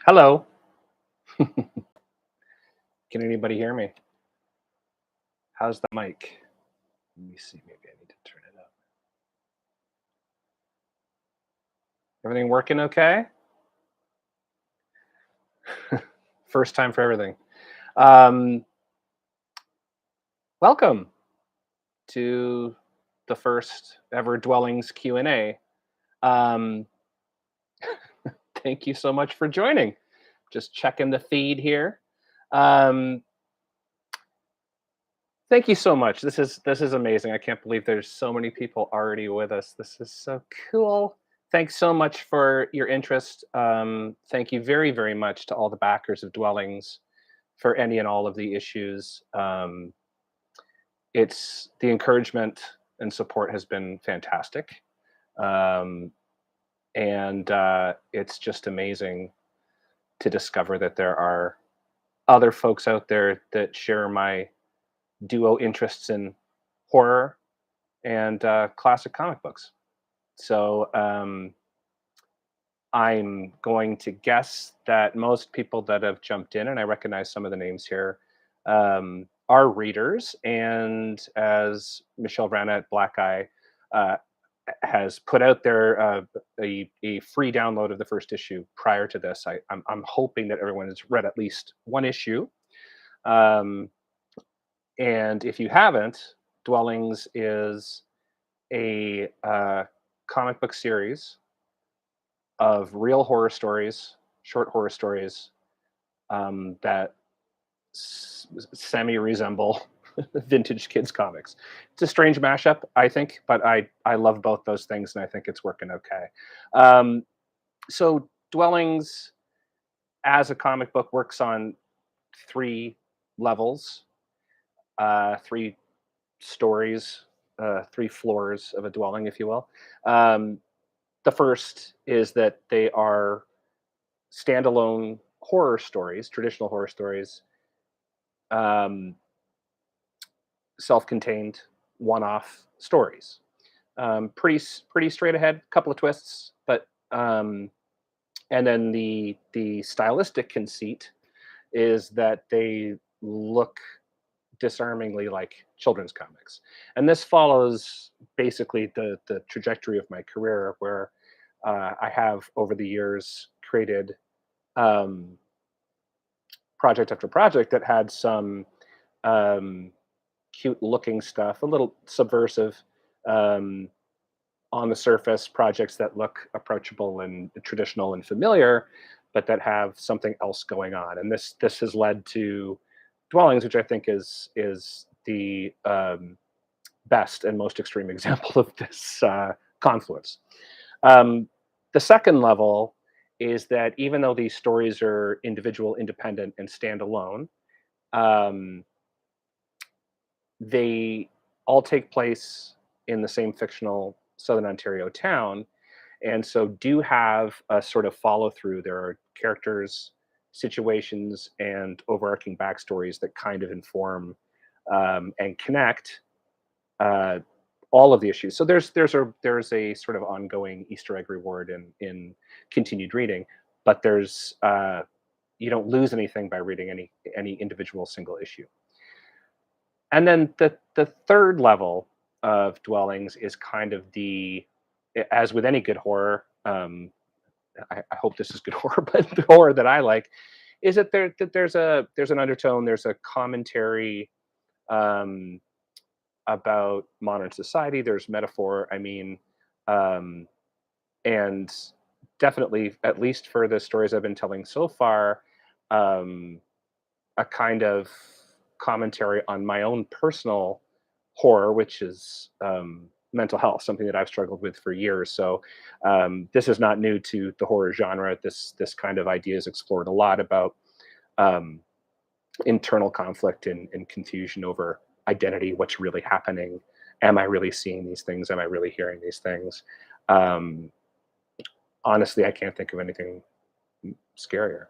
Hello. Can anybody hear me? How's the mic? Let me see. Maybe I need to turn it up. Everything working okay? First time for everything. Um, Welcome to the first ever Dwellings Q&A. Um, Thank you so much for joining. Just checking the feed here. Um, Thank you so much. This is amazing. I can't believe there's so many people already with us. This is so cool. Thanks so much for your interest. Thank you very, very much to all the backers of Dwellings for any and all of the issues. It's the encouragement and support has been fantastic, um, and it's just amazing to discover that there are other folks out there that share my duo interests in horror and classic comic books. So I'm going to guess that most people that have jumped in, and I recognize some of the names here, are readers. And as Michelle Rana at Black Eye uh, has put out there a free download of the first issue prior to this, I'm hoping that everyone has read at least one issue. Um, and if you haven't, Dwellings is a comic book series of real horror stories, short horror stories that semi resemble vintage kids comics. It's a strange mashup, I think, but I love both those things, and I think it's working okay. Um, so Dwellings, as a comic book, works on three levels, three stories, three floors of a dwelling, if you will. Um, the first is that they are standalone horror stories, traditional horror stories, um, self-contained, one-off stories. Pretty straight ahead, couple of twists, but and then the stylistic conceit is that they look disarmingly like children's comics, and this follows basically the trajectory of my career, where I have over the years created um, project after project that had some um, cute looking stuff, a little subversive, um, on the surface projects that look approachable and traditional and familiar, but that have something else going on. And this has led to Dwellings, which I think is the best and most extreme example of this confluence. Um, the second level is that even though these stories are individual, independent, and standalone, um, they all take place in the same fictional Southern Ontario town, and so do have a sort of follow through. There are characters, situations, and overarching backstories that kind of inform and connect uh, all of the issues. So there's a sort of ongoing Easter egg reward in continued reading, but there's you don't lose anything by reading any individual single issue. And then the third level of Dwellings is kind of as with any good horror. I hope this is good horror, but the horror that I like is that there's an undertone, there's a commentary um, about modern society. There's metaphor. I mean, um, and definitely, at least for the stories I've been telling so far, um, a kind of commentary on my own personal horror, which is mental health, something that I've struggled with for years. So this is not new to the horror genre. This kind of idea is explored a lot about um, internal conflict and confusion over identity. What's really happening? Am I really seeing these things? Am I really hearing these things? Um, Honestly, I can't think of anything scarier.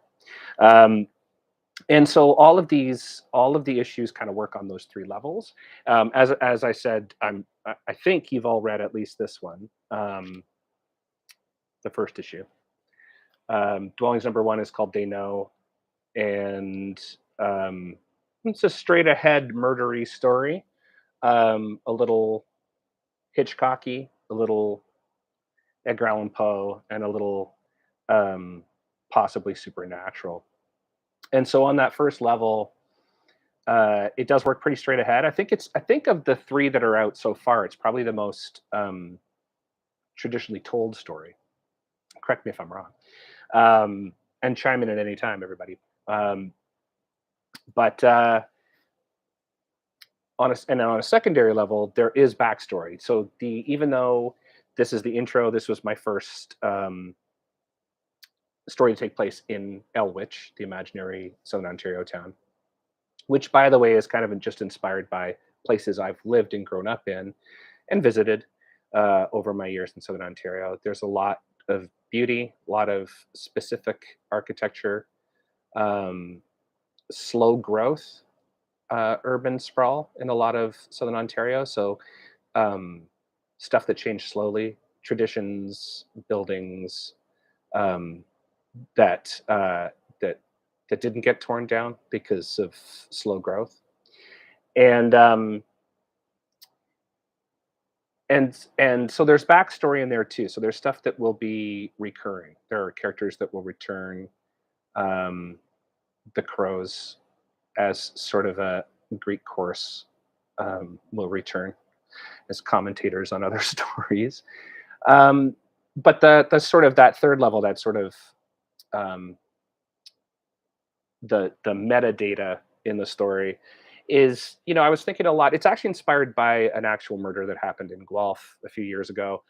Um, and so all of the issues kind of work on those three levels. As I said, I think you've all read at least this one, the first issue. Dwellings number one is called They Know, and um, it's a straight ahead murdery story. A little Hitchcocky, a little Edgar Allan Poe, and a little um, possibly supernatural. And so on that first level, it does work pretty straight ahead. I think of the three that are out so far, it's probably the most traditionally told story. Correct me if I'm wrong, and chime in at any time, everybody. Um, but on a secondary level, there is backstory. So the even though this is the intro, this was my first story to take place in Elwich, the imaginary Southern Ontario town, which, by the way, is kind of just inspired by places I've lived and grown up in and visited over my years in Southern Ontario. There's a lot of beauty, a lot of specific architecture, um, slow growth, urban sprawl in a lot of Southern Ontario. So um, stuff that changed slowly, traditions, buildings um, that that that didn't get torn down because of slow growth, and and so there's backstory in there too. So there's stuff that will be recurring. There are characters that will return. Um, the crows, as sort of a Greek chorus, will return as commentators on other stories. Um, but the sort of that third level, that sort of um, the metadata in the story is, I was thinking a lot. It's actually inspired by an actual murder that happened in Guelph a few years ago.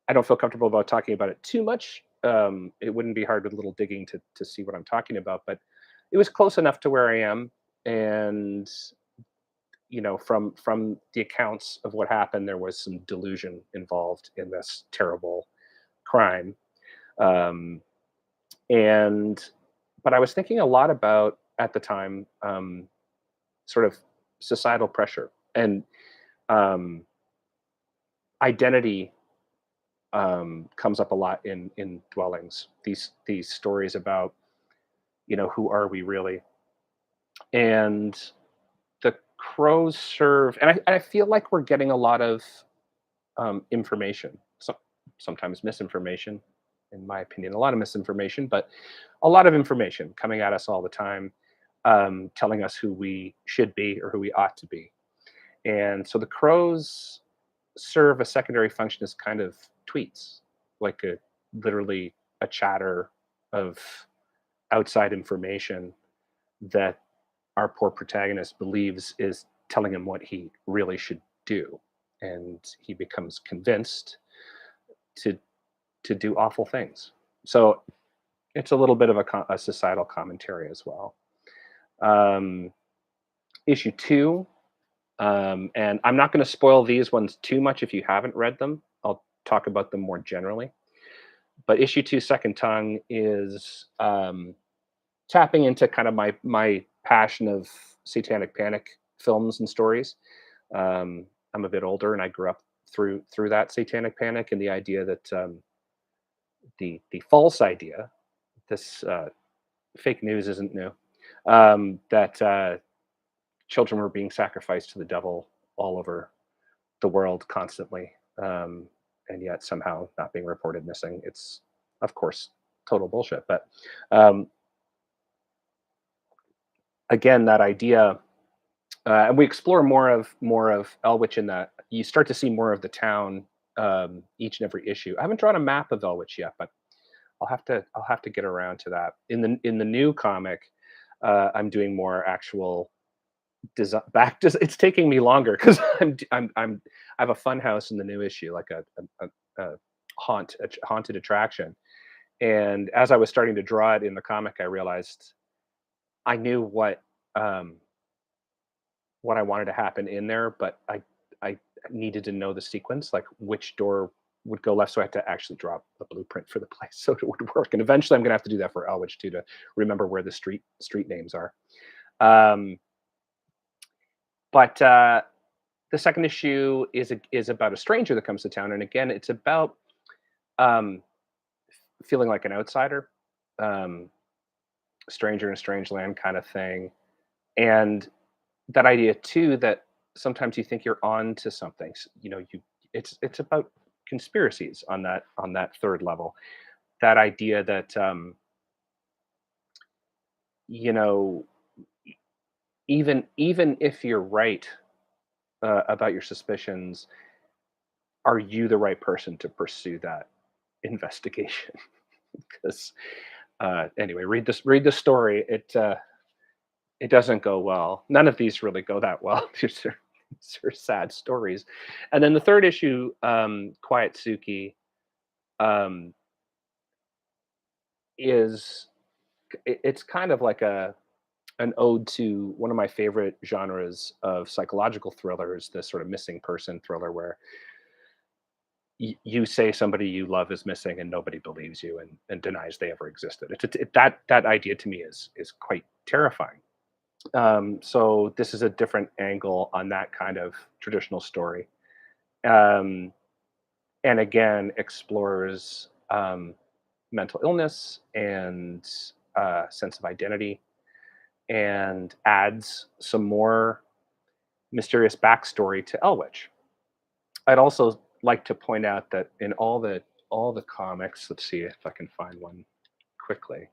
I don't feel comfortable about talking about it too much. It wouldn't be hard with a little digging to see what I'm talking about, but it was close enough to where I am, and from the accounts of what happened, there was some delusion involved in this terrible crime. Um, and but I was thinking a lot about at the time, sort of societal pressure and um, identity comes up a lot in dwellings. These stories about who are we really, and the crows serve, and I feel like we're getting a lot of information, sometimes misinformation, in my opinion, a lot of misinformation, but a lot of information coming at us all the time, telling us who we should be or who we ought to be. And so the crows serve a secondary function as kind of tweets, like literally a chatter of outside information that our poor protagonist believes is telling him what he really should do, and he becomes convinced to do awful things. So it's a little bit of a societal commentary as well. Um, issue two, and I'm not going to spoil these ones too much if you haven't read them. I'll talk about them more generally. But issue two, Second Tongue, is tapping into kind of my passion of satanic panic films and stories. I'm a bit older, and I grew up through that satanic panic and the idea that the false idea, this fake news isn't new, that children were being sacrificed to the devil all over the world constantly, and yet somehow not being reported missing. It's, of course, total bullshit. But um, again, that idea, and we explore more of Elwich in that you start to see more of the town each and every issue. I haven't drawn a map of Elwich yet, but I'll have to get around to that. In the new comic, I'm doing more actual design back. It's taking me longer because I have a fun house in the new issue, like a haunted attraction. And as I was starting to draw it in the comic, I realized I knew um, what I wanted to happen in there, but I needed to know the sequence, like which door would go left. So I had to actually draw a blueprint for the place so it would work. And eventually, I'm gonna have to do that for Elwich too, to remember where the street names are. Um, but the second issue is about a stranger that comes to town, and again, it's about um, feeling like an outsider, um, stranger in a strange land kind of thing. And that idea too that sometimes you think you're on to something. It's about conspiracies on that third level. That idea that you know even if you're right about your suspicions, are you the right person to pursue that investigation? Because anyway, read the story. It doesn't go well. None of these really go that well. These are sad stories. And then the third issue, Quiet Suki, um, is it's kind of like a an ode to one of my favorite genres of psychological thrillers, this sort of missing person thriller where you say somebody you love is missing and nobody believes you and denies they ever existed. That idea to me is quite terrifying. So this is a different angle on that kind of traditional story, um, and again explores mental illness and sense of identity, and adds some more mysterious backstory to Elwich. I'd also like to point out that in all the comics, let's see if I can find one quickly.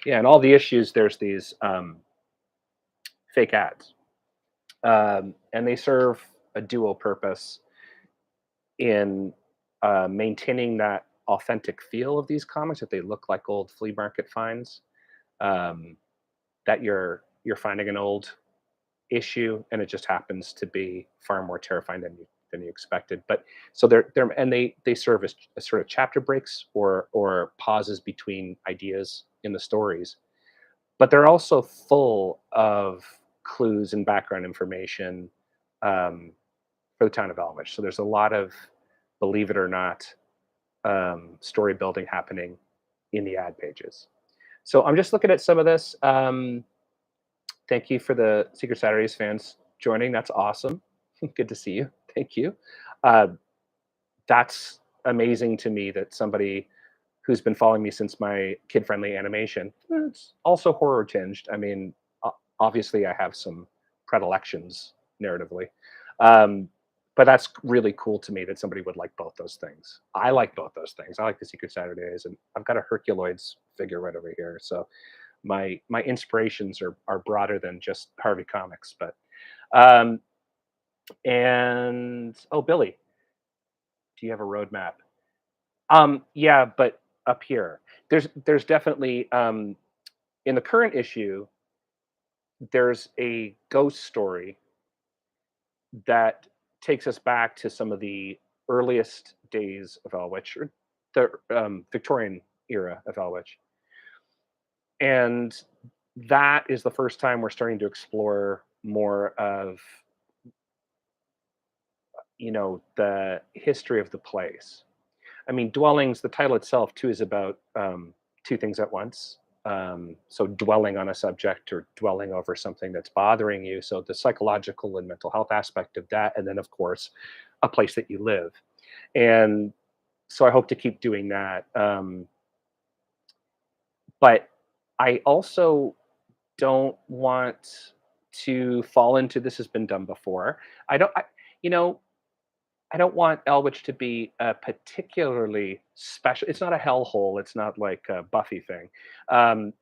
Yeah, in all the issues, there's these fake ads, and they serve a dual purpose in maintaining that authentic feel of these comics, that they look like old flea market finds, um, that you're finding an old issue and it just happens to be far more terrifying than you expected. But so they're and they serve as sort of chapter breaks or pauses between ideas in the stories, but they're also full of clues and background information, um, for the town of Elmich. So there's a lot of, believe it or not, story building happening in the ad pages. So I'm just looking at some of this. Thank you for the Secret Saturdays fans joining. That's awesome. Good to see you. Thank you. Uh, that's amazing to me that somebody who's been following me since my kid-friendly animation, it's also horror tinged. I mean, obviously, I have some predilections narratively, um, but that's really cool to me that somebody would like both those things. I like both those things. I like the Secret Saturdays, and I've got a Herculoids figure right over here. So my inspirations are broader than just Harvey Comics. But um, and oh, Billy, do you have a roadmap? Yeah, but up here, there's definitely in the current issue, there's a ghost story that takes us back to some of the earliest days of Elwich, or the Victorian era of Elwich, and that is the first time we're starting to explore more of the history of the place. I mean, dwellings. The title itself too is about two things at once. So dwelling on a subject or dwelling over something that's bothering you. So the psychological and mental health aspect of that, and then of course, a place that you live. And so I hope to keep doing that. But I also don't want to fall into, this has been done before. I don't. You know, I don't want Elwich to be a particularly special. It's not a hellhole. It's not like a Buffy thing. Um,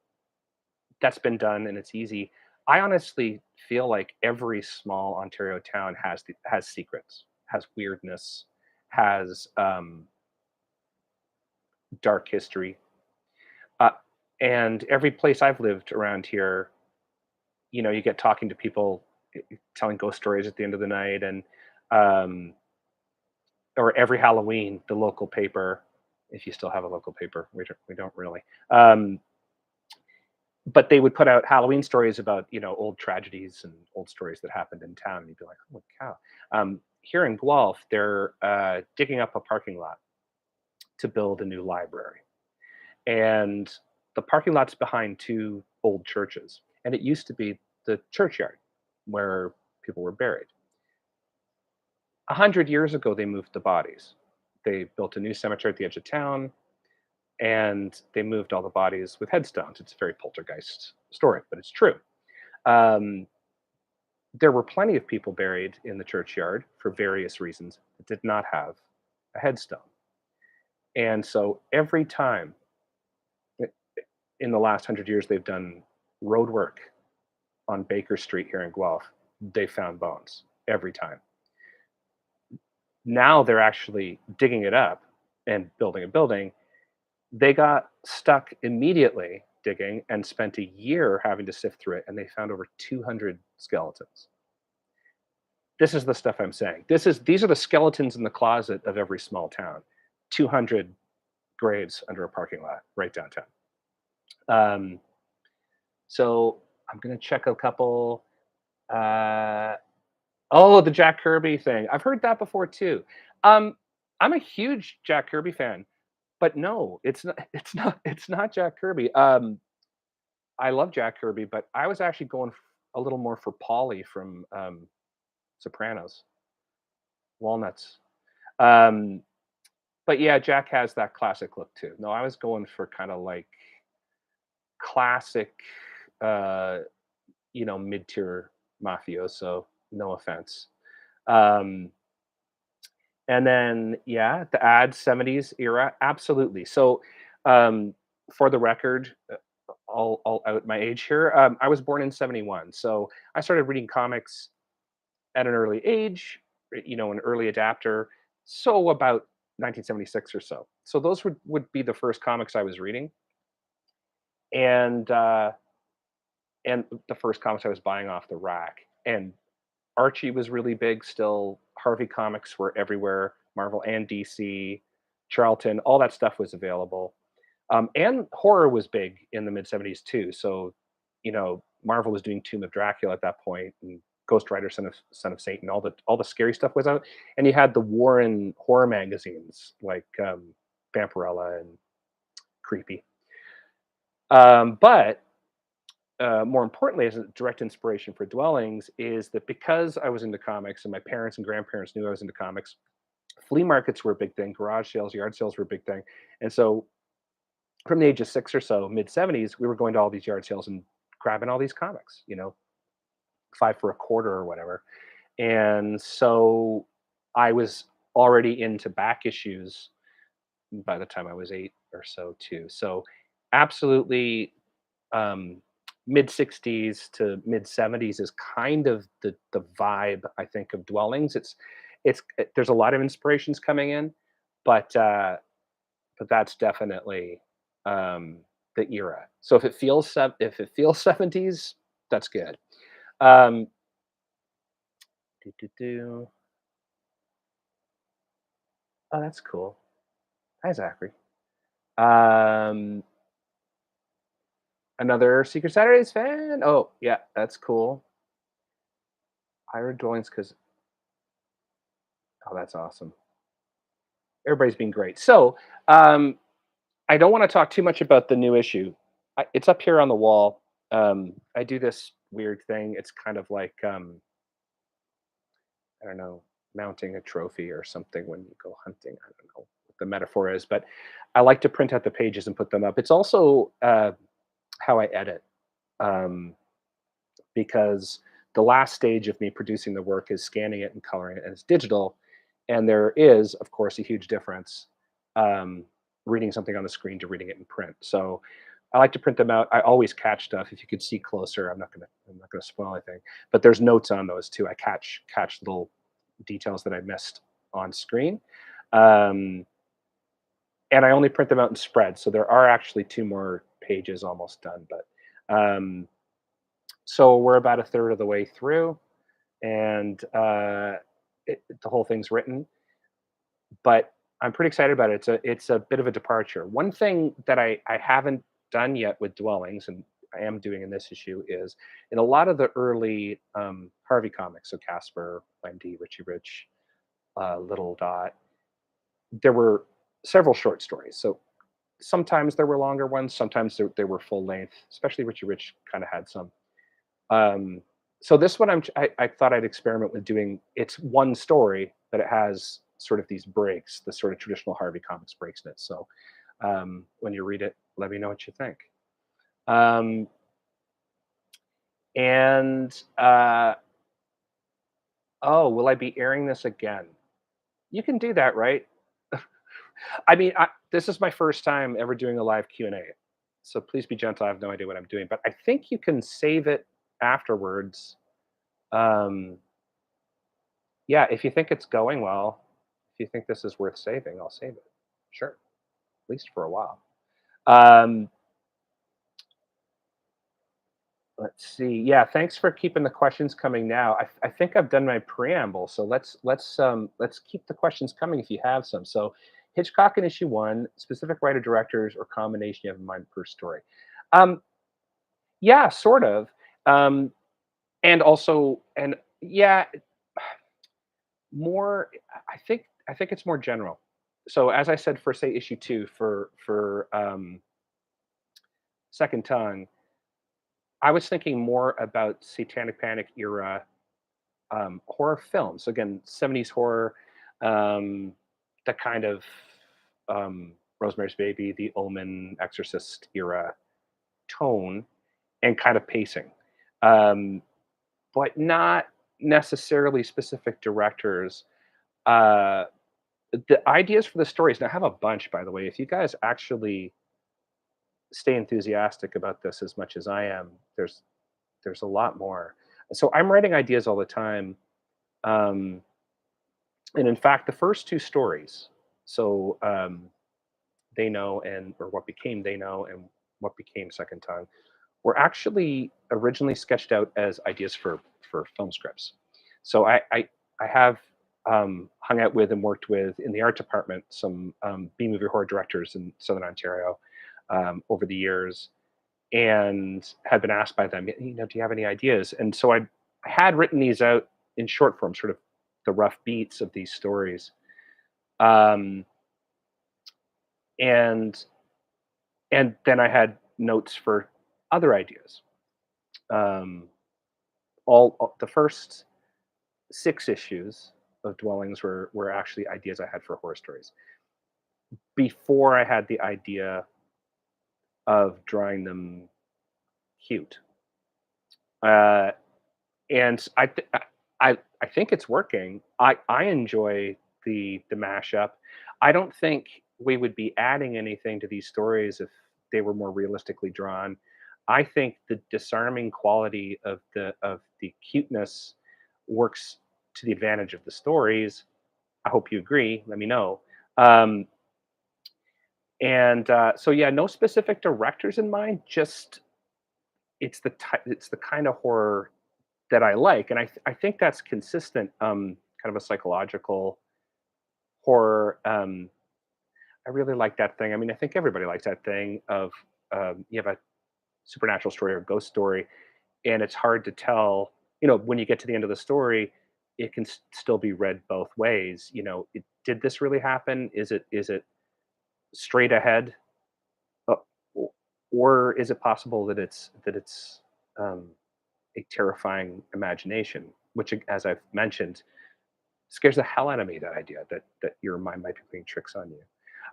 that's been done and it's easy. I honestly feel like every small Ontario town has secrets, has weirdness, has dark history, uh, and every place I've lived around here, you get talking to people, telling ghost stories at the end of the night, and um, or every Halloween, the local paper, if you still have a local paper, we don't really. But they would put out Halloween stories about old tragedies and old stories that happened in town, and you'd be like, "Holy cow!" Here in Guelph, they're digging up a parking lot to build a new library, and the parking lot's behind two old churches, and it used to be the churchyard where people were buried. 100 years ago, they moved the bodies. They built a new cemetery at the edge of town, and they moved all the bodies with headstones. It's a very poltergeist story, but it's true. Um, there were plenty of people buried in the churchyard for various reasons that did not have a headstone. And so every time in the last 100 years they've done road work on Baker Street here in Guelph, they found bones every time. Now they're actually digging it up and building a building. They got stuck immediately digging and spent a year having to sift through it, and they found over 200 skeletons. This is the stuff I'm saying. These are the skeletons in the closet of every small town. 200 graves under a parking lot right downtown. Um, so I'm gonna check a couple. Uh, oh, the Jack Kirby thing. I've heard that before too. Um, I'm a huge Jack Kirby fan, but no, it's not. It's not. It's not Jack Kirby. I love Jack Kirby, but I was actually going a little more for Polly from Sopranos, Walnuts. Um, but yeah, Jack has that classic look too. No, I was going for kind of like classic, uh, mid-tier mafioso. No offense. Um, and then yeah, the ad 70s era, absolutely. So um, for the record, I'll out my age here. I was born in '71, so I started reading comics at an early age. An early adapter. So about 1976 or so. So those would be the first comics I was reading, and the first comics I was buying off the rack. And Archie was really big still. Harvey Comics were everywhere. Marvel and DC, Charlton, all that stuff was available. And horror was big in the mid '70s too. So, Marvel was doing Tomb of Dracula at that point, and Ghost Rider, Son of Satan, all the scary stuff was out. And you had the Warren horror magazines like Vampirella and Creepy. But more importantly, as a direct inspiration for Dwellings, is that because I was into comics and my parents and grandparents knew I was into comics, flea markets were a big thing, garage sales, yard sales were a big thing. And so from the age of 6 or so, mid '70s, we were going to all these yard sales and grabbing all these comics, 5 for a quarter or whatever. And so I was already into back issues by the time I was 8 or so too. So absolutely, um, mid '60s to mid '70s is kind of the vibe, I think, of Dwellings. There's a lot of inspirations coming in, but that's definitely the era. So if it feels '70s, that's good. Um, do, do, do. Oh, that's cool. Hi, Zachary. Um, another Secret Saturdays fan. Oh, yeah, that's cool. Higher dwellings because that's awesome. Everybody's been great. So I don't want to talk too much about the new issue. It's up here on the wall. I do this weird thing. It's kind of like I don't know, mounting a trophy or something when you go hunting. I don't know what the metaphor is, but I like to print out the pages and put them up. It's also how I edit, um, because the last stage of me producing the work is scanning it and coloring it, and it's digital. And there is, of course, a huge difference um, reading something on the screen to reading it in print. So I like to print them out. I always catch stuff. If you could see closer, I'm not gonna spoil anything. But there's notes on those too. I catch little details that I missed on screen. Um, and I only print them out in spreads. So there are actually 2 more pages almost done. But so we're about a third of the way through, and the whole thing's written. But I'm pretty excited about it. It's a bit of a departure. One thing that I haven't done yet with Dwellings, and I am doing in this issue, is in a lot of the early Harvey comics, so Casper, Wendy, Richie Rich, Little Dot, there were several short stories. So sometimes there were longer ones, sometimes they were full length. Especially Richie Rich kind of had some. Um, so this one I thought I'd experiment with doing. It's one story, but it has sort of these breaks, the sort of traditional Harvey Comics breaks in it. So When you read it, let me know what you think. Um, and oh, will I be airing this again? You can do that, right? I mean, this is my first time ever doing a live Q&A, so please be gentle. I have no idea what I'm doing, but I think you can save it afterwards. Um, yeah, if you think it's going well, if you think this is worth saving, I'll save it. Sure, at least for a while. Um, let's see. Yeah, thanks for keeping the questions coming now. I think I've done my preamble, so let's keep the questions coming if you have some. So, Hitchcock in issue one, specific writer directors or combination you have in mind per story. Um, yeah, sort of. Um, and also, and yeah, more. I think it's more general. So as I said for say issue two for Second Tongue, I was thinking more about Satanic Panic era horror films. Again, 70s horror, um, the kind of Rosemary's Baby, The Omen, Exorcist era tone and kind of pacing, um, but not necessarily specific directors. Uh, the ideas for the stories, and I have a bunch, by the way. If you guys actually stay enthusiastic about this as much as I am, there's a lot more. So I'm writing ideas all the time. Um, and in fact, the first two stories, so They Know and or What Became They Know and What Became Second Tongue, were actually originally sketched out as ideas for film scripts. So I have hung out with and worked with in the art department some B movie horror directors in Southern Ontario over the years, and had been asked by them, do you have any ideas? And so I had written these out in short form, sort of the rough beats of these stories. Um, and and then I had notes for other ideas. Um, all the first six issues of Dwellings were actually ideas I had for horror stories before I had the idea of drawing them cute. Uh, and I think it's working. I enjoy the mashup. I don't think we would be adding anything to these stories if they were more realistically drawn. I think the disarming quality of the cuteness works to the advantage of the stories. I hope you agree. Let me know. Um, and so yeah, no specific directors in mind. Just it's the kind of horror that I like, and I think that's consistent. Kind of a psychological horror. I really like that thing. I mean, I think everybody likes that thing of you have a supernatural story or ghost story, and it's hard to tell. When you get to the end of the story, it can still be read both ways. Did this really happen? Is it straight ahead, uh, or is it possible that it's um, a terrifying imagination, which, as I've mentioned, scares the hell out of me. That idea that your mind might be playing tricks on you.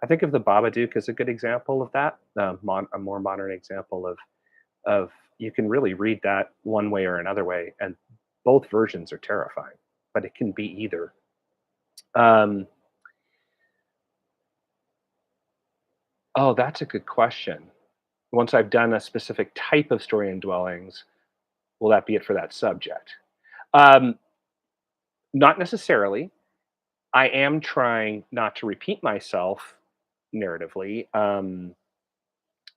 I think of the Babadook as a good example of that. A more modern example of you can really read that one way or another way, and both versions are terrifying. But it can be either. Um, oh, that's a good question. Once I've done a specific type of story in Dwellings, will that be it for that subject? Um, Not necessarily. I am trying not to repeat myself narratively.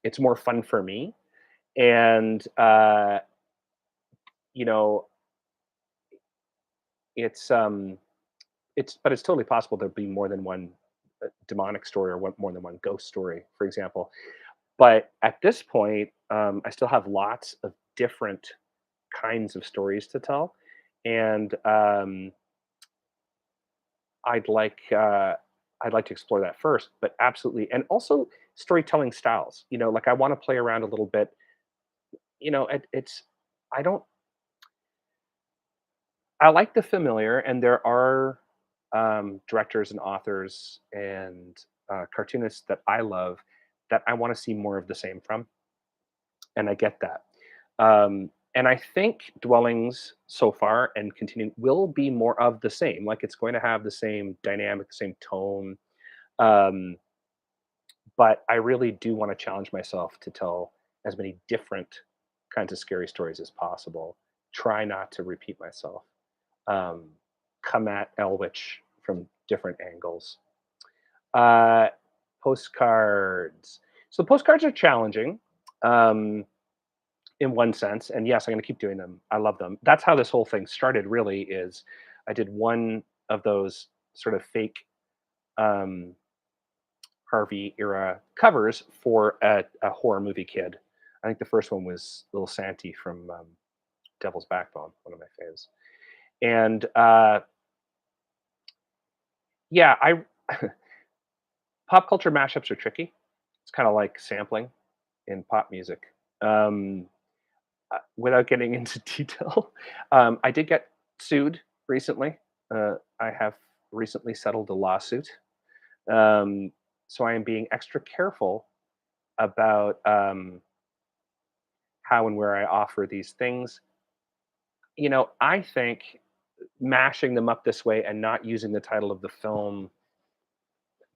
It's more fun for me, and you know, it's but it's totally possible there'll be more than one demonic story or more than one ghost story, for example. But at this point, I still have lots of different kinds of stories to tell, and I'd like uh, I'd like to explore that first. But absolutely, and also storytelling styles. Like I want to play around a little bit. It's I don't I like the familiar, and there are directors and authors and cartoonists that I love. that I want to see more of the same from, and I get that. And I think Dwellings so far and continuing will be more of the same. Like it's going to have the same dynamic, the same tone. Um, but I really do want to challenge myself to tell as many different kinds of scary stories as possible. Try not to repeat myself. Um, come at Elwich from different angles. Uh, postcards. So postcards are challenging. Um, in one sense, and yes, I'm going to keep doing them. I love them. That's how this whole thing started. Really, is I did one of those sort of fake um, Harvey era covers for a horror movie kid. I think the first one was Little Santy from Devil's Backbone, one of my faves. And yeah, I pop culture mashups are tricky. It's kind of like sampling in pop music. Um, without getting into detail, I did get sued recently. I have recently settled a lawsuit. Um, so I am being extra careful about how and where I offer these things. I think mashing them up this way and not using the title of the film.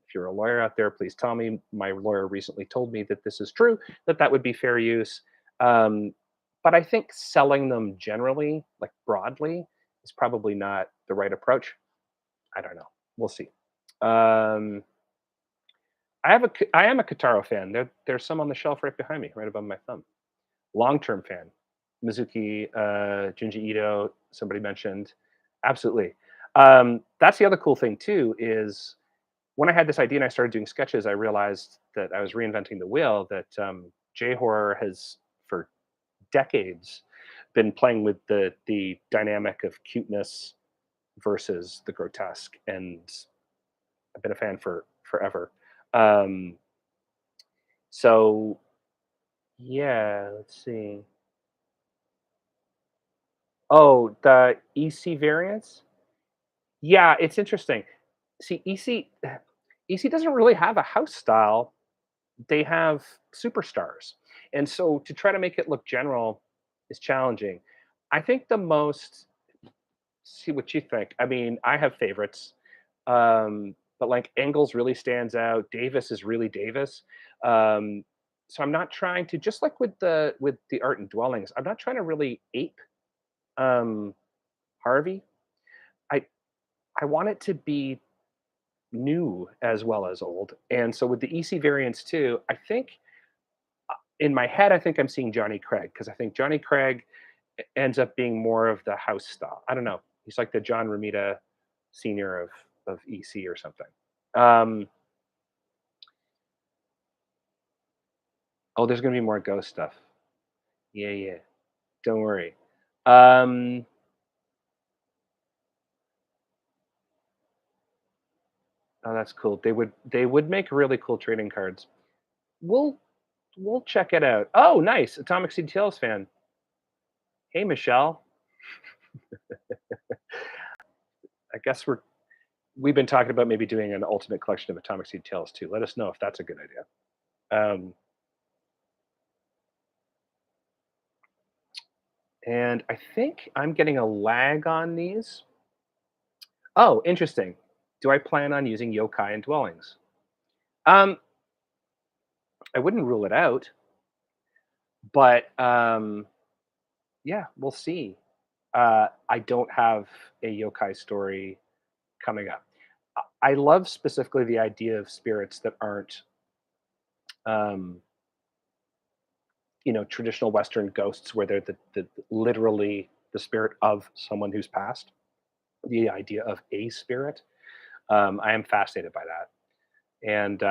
If you're a lawyer out there, please tell me. My lawyer recently told me that this is true, that would be fair use. Um, but I think selling them generally, like broadly, is probably not the right approach. I don't know. We'll see. Um, I am a Kataro fan. There's some on the shelf right behind me, right above my thumb. Long-term fan. Mizuki, Junji Ito, somebody mentioned. Absolutely. That's the other cool thing too is when I had this idea and I started doing sketches, I realized that I was reinventing the wheel. That J horror has for decades been playing with the dynamic of cuteness versus the grotesque, and I've been a fan for forever. Um, so yeah, let's see. Oh, the EC variants. Yeah, it's interesting. See, EC doesn't really have a house style. They have superstars. And so to try to make it look general is challenging. I think the most see what you think. I mean, I have favorites. But like Engels really stands out. Davis is really Davis. Um, so I'm not trying to just like with the art and dwellings, I'm not trying to really ape um Harvey. I I want it to be new as well as old. And so with the EC variants too, I think in my head, I think I'm seeing Johnny Craig because I think Johnny Craig ends up being more of the house style. I don't know. He's like the John Romita Senior of EC or something. Um, oh, there's gonna be more ghost stuff. Yeah, yeah. Don't worry. Um, oh, that's cool. They would make really cool trading cards. We'll we'll check it out. Oh, nice. Atomic Seed Tales fan. Hey, Michelle. I guess we've been talking about maybe doing an ultimate collection of Atomic Seed Tales too. Let us know if that's a good idea. And I think I'm getting a lag on these. Oh, interesting. Do I plan on using yokai and dwellings? Um, I wouldn't rule it out, but yeah, we'll see. I don't have a yokai story coming up. I love specifically the idea of spirits that aren't, um, traditional Western ghosts, where they're the literally the spirit of someone who's passed. The idea of a spirit, I am fascinated by that. And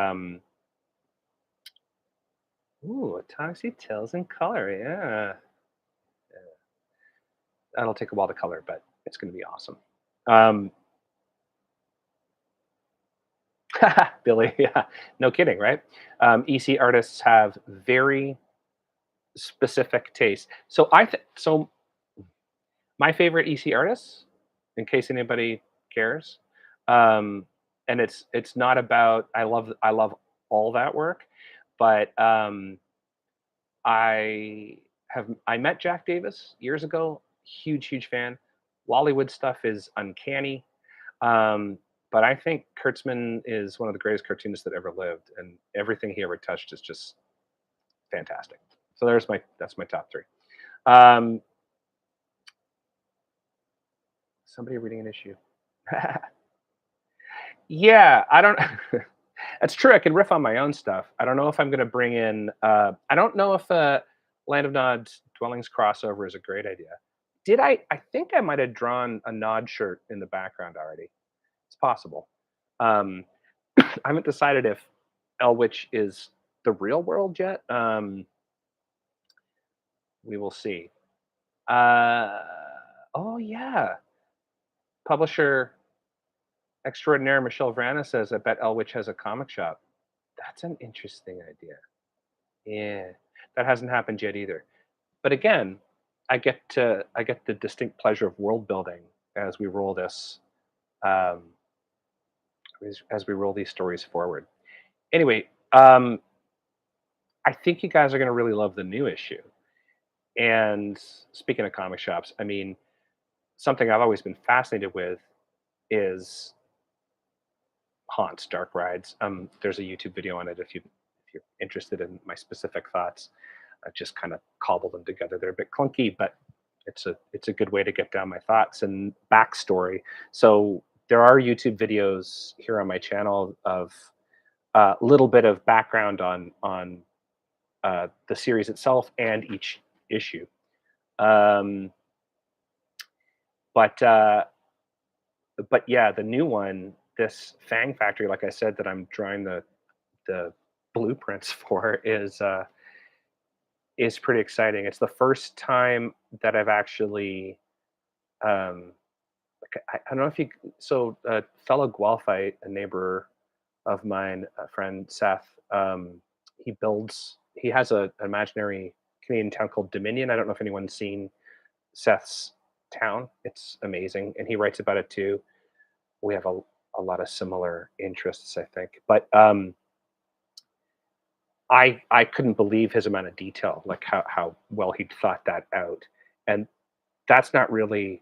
ooh, Toxie Tails in color. Yeah. That'll take a while to color, but it's going to be awesome. Um, Billy, yeah, no kidding, right? EC artists have very specific taste. So so my favorite EC artists, in case anybody cares, um, and it's not about I love all that work. But I met Jack Davis years ago. Huge, huge fan. Wallywood stuff is uncanny. Um, but I think Kurtzman is one of the greatest cartoonists that ever lived, and everything he ever touched is just fantastic. So that's my top three. Um, Somebody reading an issue. Yeah, I don't. That's true. I can riff on my own stuff. I don't know if I'm going to bring in. I don't know if Land of Nod Dwellings crossover is a great idea. Did I? I think I might have drawn a Nod shirt in the background already. It's possible. Um, I haven't decided if Elwich is the real world yet. We will see. Uh, oh yeah, publisher extraordinaire Michelle Vrana says, "I bet Elwich has a comic shop." That's an interesting idea. Yeah, that hasn't happened yet either. But again, I get the distinct pleasure of world building as we roll this um, as we roll these stories forward. Anyway, I think you guys are going to really love the new issue. And speaking of comic shops, I mean, something I've always been fascinated with is haunts, dark rides. There's a YouTube video on it if you're interested in my specific thoughts. I've just kind of cobbled them together. They're a bit clunky, but it's a good way to get down my thoughts and backstory. So there are YouTube videos here on my channel of a little bit of background on the series itself and each issue. Um, but uh, but yeah, the new one, this Fang Factory, like I said, that I'm drawing the blueprints for is pretty exciting. It's the first time that I've actually um, like I don't know if you so a fellow Guelphite, a neighbor of mine, a friend Seth, he has an imaginary Canadian town called Dominion. I don't know if anyone's seen Seth's town. It's amazing, and he writes about it too. We have a lot of similar interests, I think. But I couldn't believe his amount of detail, like how well he'd thought that out, and that's not really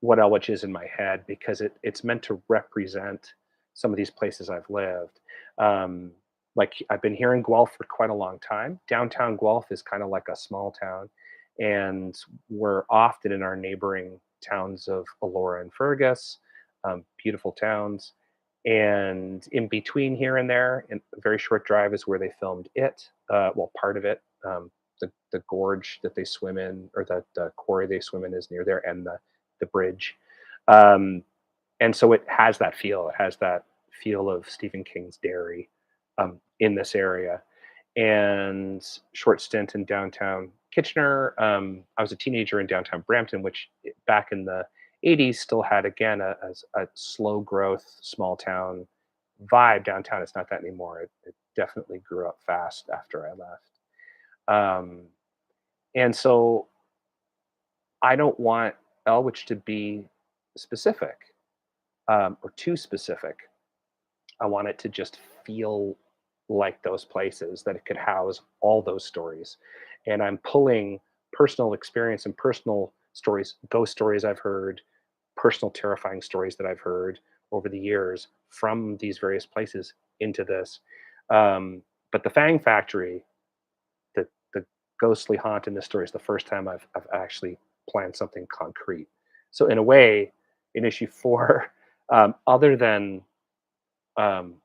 what Elwich is in my head because it's meant to represent some of these places I've lived. Um, like I've been here in Guelph for quite a long time. Downtown Guelph is kind of like a small town, and we're often in our neighboring towns of Elora and Fergus, beautiful towns. And in between here and there, in a very short drive, is where they filmed it. Well, part of it. The gorge that they swim in, or the quarry they swim in, is near there, and the bridge. Um, and so it has that feel. It has that feel of Stephen King's Derry in this area. And short stint in downtown Kitchener. I was a teenager in downtown Brampton, which back in the 80s still had, again, a slow growth, small town vibe downtown. It's not that anymore. It definitely grew up fast after I left. Um, and so I don't want Elwich to be specific or too specific. I want it to just feel like those places, that it could house all those stories. And I'm pulling personal experience and personal stories, ghost stories I've heard, personal terrifying stories that I've heard over the years from these various places into this. But the Fang Factory, the ghostly haunt in this story, is the first time I've actually planned something concrete. So in a way, in issue four, other than um,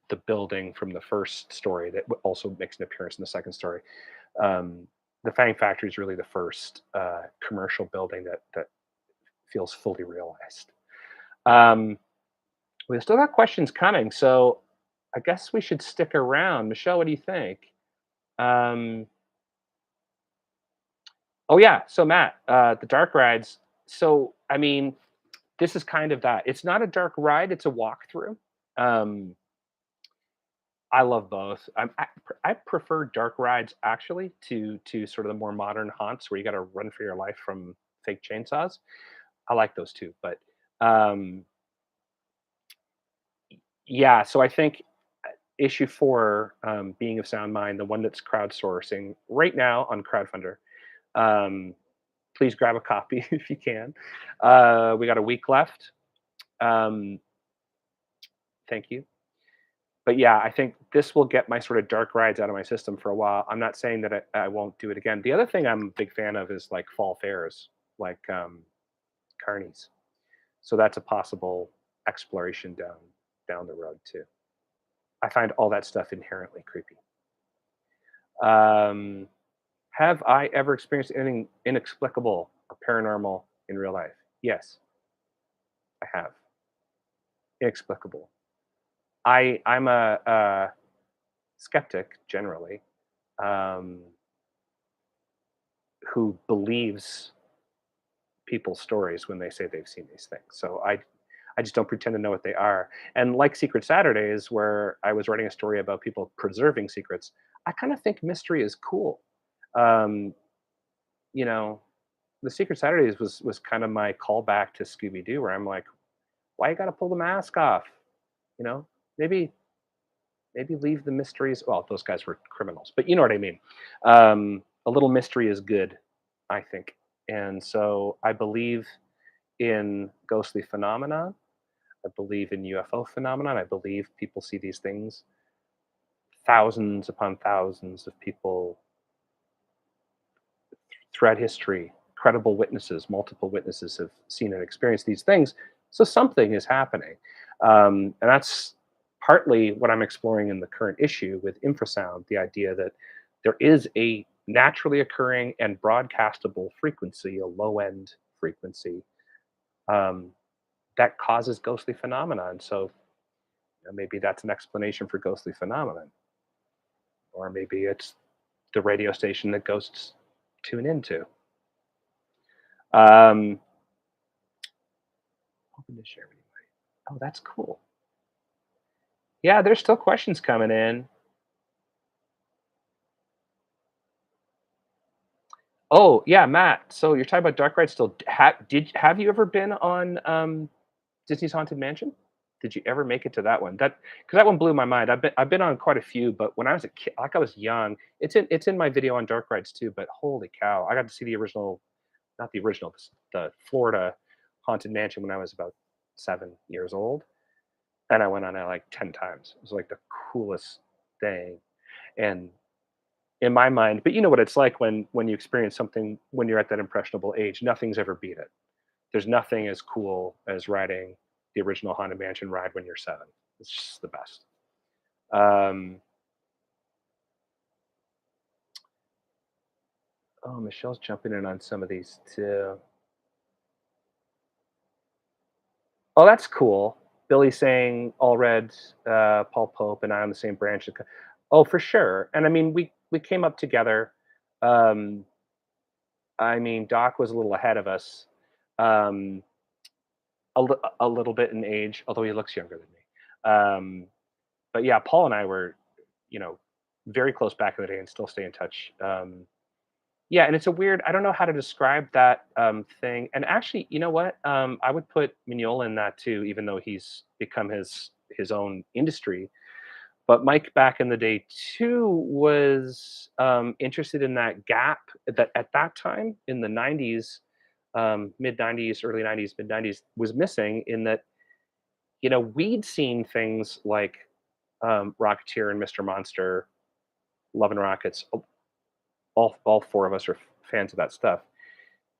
the building from the first story that also makes an appearance in the second story. Um, the Fang Factory is really the first commercial building that feels fully realized. We've still got questions coming, so I guess we should stick around. Michelle, what do you think? Um, oh yeah, so Matt, the dark rides. So I mean, this is kind of that. It's not a dark ride; it's a walkthrough. Um, I love both. I prefer dark rides actually to sort of the more modern haunts where you got to run for your life from fake chainsaws. I like those too, but um, yeah. So I think issue 4, Being of Sound Mind, the one that's crowdsourcing right now on Crowdfunder. Um, Please grab a copy if you can. We got a week left. Um, thank you. But yeah, I think this will get my sort of dark rides out of my system for a while. I'm not saying that I won't do it again. The other thing I'm a big fan of is like fall fairs, like carnies. So that's a possible exploration down the road too. I find all that stuff inherently creepy. Um, have I ever experienced anything inexplicable or paranormal in real life? Yes, I have. Inexplicable. I'm a skeptic generally, um, who believes people's stories when they say they've seen these things. So I just don't pretend to know what they are. And like Secret Saturdays, where I was writing a story about people preserving secrets, I kind of think mystery is cool. Um, you know, the Secret Saturdays was kind of my callback to Scooby Doo, where I'm like, why you got to pull the mask off? You know, maybe leave the mysteries. Well, those guys were criminals, but you know what I mean. A little mystery is good, I think, and so I believe in ghostly phenomena. I believe in UFO phenomenon. I believe people see these things. Thousands upon thousands of people throughout history, credible witnesses, multiple witnesses have seen and experienced these things. So something is happening. And that's partly what I'm exploring in the current issue with infrasound, the idea that there is a naturally occurring and broadcastable frequency, a low end frequency, um, that causes ghostly phenomena. And so maybe that's an explanation for ghostly phenomenon. Or maybe it's the radio station that ghosts tune into. Um, Hoping to share anyway. Oh, that's cool. Yeah, there's still questions coming in. Oh, yeah, Matt. So you're talking about dark rides still. Have you ever been on Disney's Haunted Mansion? Did you ever make it to that one? That because that one blew my mind. I've been on quite a few, but when I was a kid, like I was young, it's in my video on dark rides too. But holy cow, I got to see the original, not the original, the Florida Haunted Mansion when I was about 7 years old, and I went on it like 10 times. It was like the coolest thing, and in my mind, but you know what it's like when you experience something when you're at that impressionable age. Nothing's ever beat it. There's nothing as cool as riding the original Haunted Mansion ride when you're 7. It's just the best. Um, oh, Michelle's jumping in on some of these too. Oh, that's cool. Billy saying all red, Paul Pope, and I on the same branch. Oh, for sure. And I mean, we came up together. Um, I mean, Doc was a little ahead of us, um, a little bit in age, although he looks younger than me. But yeah, Paul and I were, you know, very close back in the day and still stay in touch. Yeah, and it's a weird. I don't know how to describe that thing. And actually, you know what? I would put Mignola in that too, even though he's become his own industry. But Mike back in the day too was interested in that gap that at that time in the '90s, mid '90s, early '90s, mid '90s was missing. In that, we'd seen things like Rocketeer and Mr. Monster, Love and Rockets. All four of us are fans of that stuff.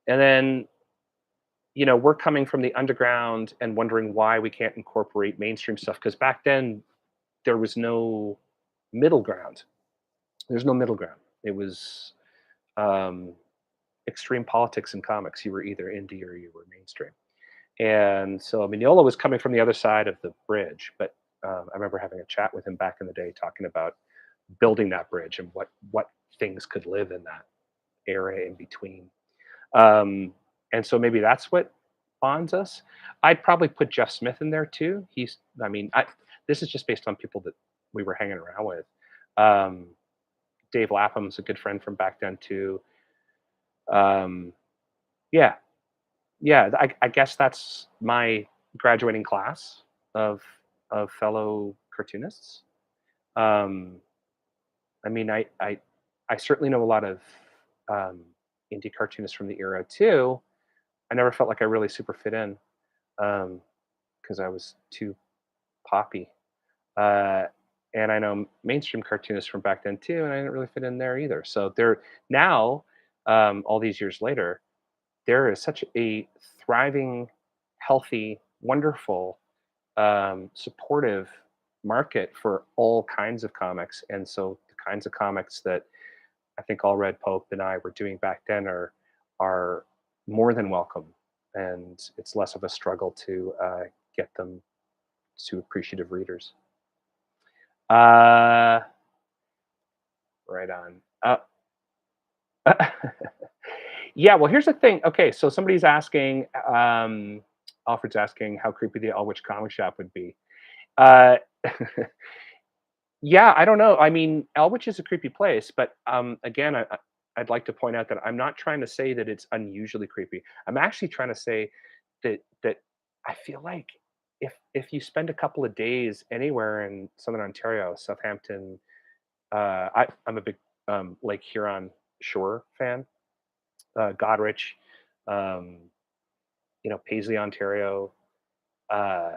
And then, we're coming from the underground and wondering why we can't incorporate mainstream stuff because back then there was no middle ground. There's no middle ground. It was um, extreme politics and comics. You were either indie or you were mainstream. And so Mignola was coming from the other side of the bridge. But I remember having a chat with him back in the day, talking about building that bridge and what things could live in that area in between. And so maybe that's what bonds us. I'd probably put Jeff Smith in there too. I mean, this is just based on people that we were hanging around with. Um, Dave Lapham's a good friend from back then too. Um, yeah, yeah. I guess that's my graduating class of fellow cartoonists. Um, I mean, I certainly know a lot of um, indie cartoonists from the era too. I never felt like I really super fit in because I was too poppy. Uh, and I know mainstream cartoonists from back then too, and I didn't really fit in there either. So there now, all these years later, there is such a thriving, healthy, wonderful, supportive market for all kinds of comics. And so the kinds of comics that I think All Red Pope and I were doing back then are more than welcome, and it's less of a struggle to get them to appreciative readers. Uh, right on. Yeah. Well, here's the thing. Okay, so somebody's asking. Alfred's asking how creepy the Elwich comic shop would be. Uh, Yeah, I don't know. I mean, Elwich is a creepy place, but again, I'd like to point out that I'm not trying to say that it's unusually creepy. I'm actually trying to say that I feel like if you spend a couple of days anywhere in Southern Ontario, Southampton, I'm a big Lake Huron Shore fan, Godrich, um, Paisley, Ontario, uh,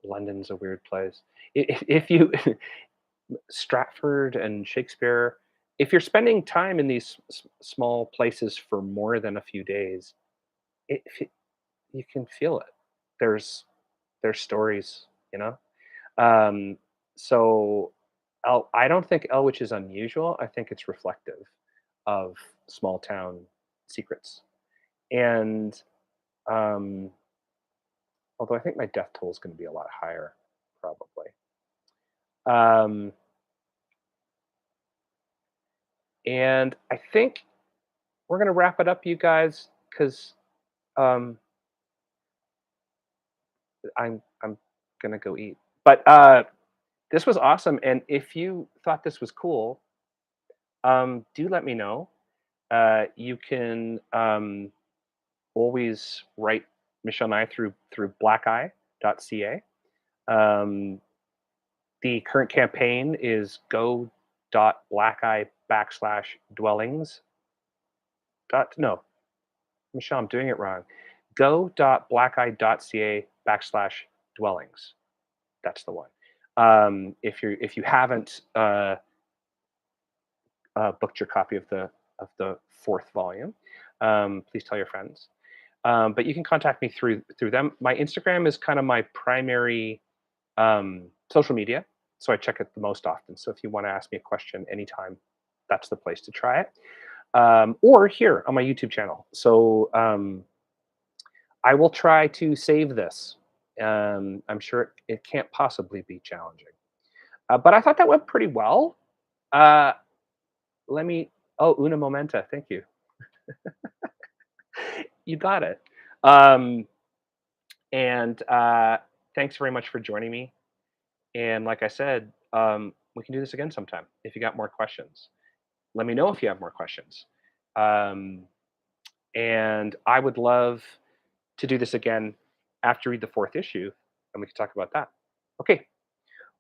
London's a weird place. If you Stratford and Shakespeare, if you're spending time in these small places for more than a few days, you can feel it. There's there's stories, you know. Um, so I don't think Elwich is unusual. I think it's reflective of small town secrets. And um, although I think my death toll is going to be a lot higher, probably. Um, and I think we're gonna wrap it up, you guys, because um, I'm gonna go eat. But this was awesome, and if you thought this was cool, do let me know. You can always write Michelle and I through blackeye.ca. Um, the current campaign is go.blackeye /dwellings. No, Michelle, I'm doing it wrong. Go.blackeye.ca /dwellings. That's the one. If you haven't booked your copy of the fourth volume, please tell your friends. But you can contact me through them. My Instagram is kind of my primary social media, so I check it the most often. So if you want to ask me a question anytime, that's the place to try it. Or here on my YouTube channel. So I will try to save this. I'm sure it can't possibly be challenging. But I thought that went pretty well. Uh, let me. Oh, una momenta. Thank you. You got it. Um, and thanks very much for joining me. And like I said, we can do this again sometime if you got more questions. Let me know if you have more questions. Um, and I would love to do this again after you read the fourth issue, and we can talk about that. Okay.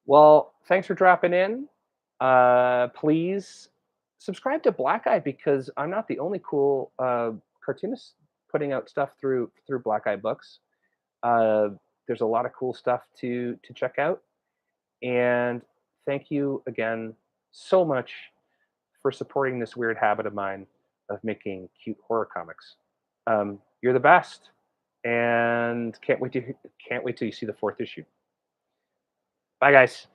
Well, thanks for dropping in. Please subscribe to Black Eye because I'm not the only cool cartoonist putting out stuff through Black Eye Books. Uh, there's a lot of cool stuff to check out, and thank you again so much for supporting this weird habit of mine of making cute horror comics. You're the best, and can't wait till you see the fourth issue. Bye, guys.